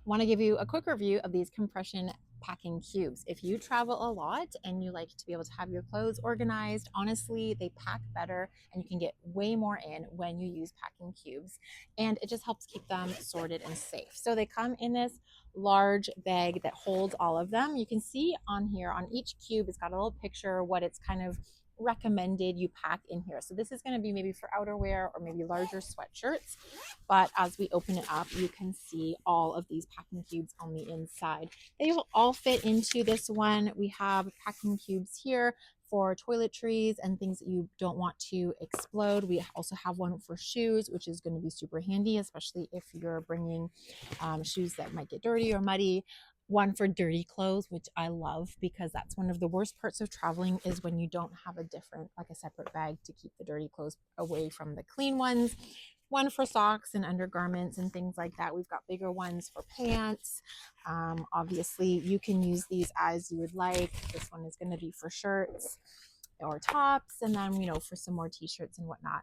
want to give you a quick review of these compression packing cubes. If you travel a lot and you like to be able to have your clothes organized, honestly, they pack better and you can get way more in when you use packing cubes. And it just helps keep them sorted and safe. So they come in this large bag that holds all of them. You can see on here on each cube, it's got a little picture what it's kind of recommended you pack in here. So this is going to be maybe for outerwear or maybe larger sweatshirts. But as we open it up, you can see all of these packing cubes on the inside. They will all fit into this one. We have packing cubes here for toiletries and things that you don't want to explode. We also have one for shoes, which is going to be super handy, especially if you're bringing shoes that might get dirty or muddy. One for dirty clothes, which I love because that's one of the worst parts of traveling is when you don't have a different, like a separate bag to keep the dirty clothes away from the clean ones. One for socks and undergarments and things like that. We've got bigger ones for pants. Obviously, you can use these as you would like. This one is going to be for shirts or tops, and then for some more t-shirts and whatnot.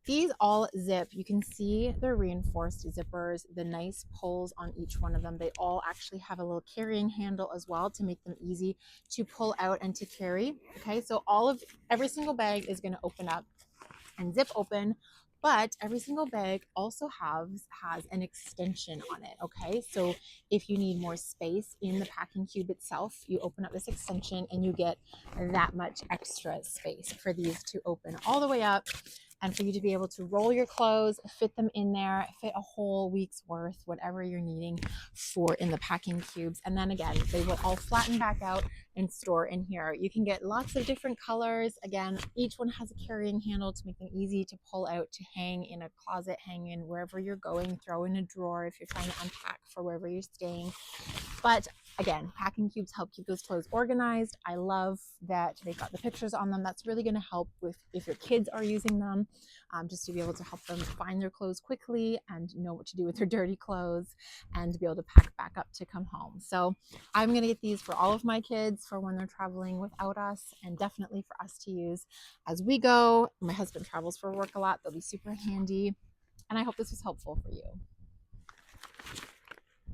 These all zip. You can see the reinforced zippers, the nice pulls on each one of them. They all actually have a little carrying handle as well to make them easy to pull out and to carry. Okay, so every single bag is going to open up and zip open, but every single bag also has an extension on it. Okay, so if you need more space in the packing cube itself, you open up this extension and you get that much extra space for these to open all the way up and for you to be able to roll your clothes, fit them in there, fit a whole week's worth, whatever you're needing for in the packing cubes. And then again, they will all flatten back out and store in here. You can get lots of different colors. Again, each one has a carrying handle to make them easy to pull out, to hang in a closet, hang in wherever you're going, throw in a drawer if you're trying to unpack for wherever you're staying. But again, packing cubes help keep those clothes organized. I love that they've got the pictures on them. That's really going to help with if your kids are using them, just to be able to help them find their clothes quickly and know what to do with their dirty clothes and to be able to pack back up to come home. So I'm going to get these for all of my kids for when they're traveling without us, and definitely for us to use as we go. My husband travels for work a lot. They'll be super handy. And I hope this was helpful for you.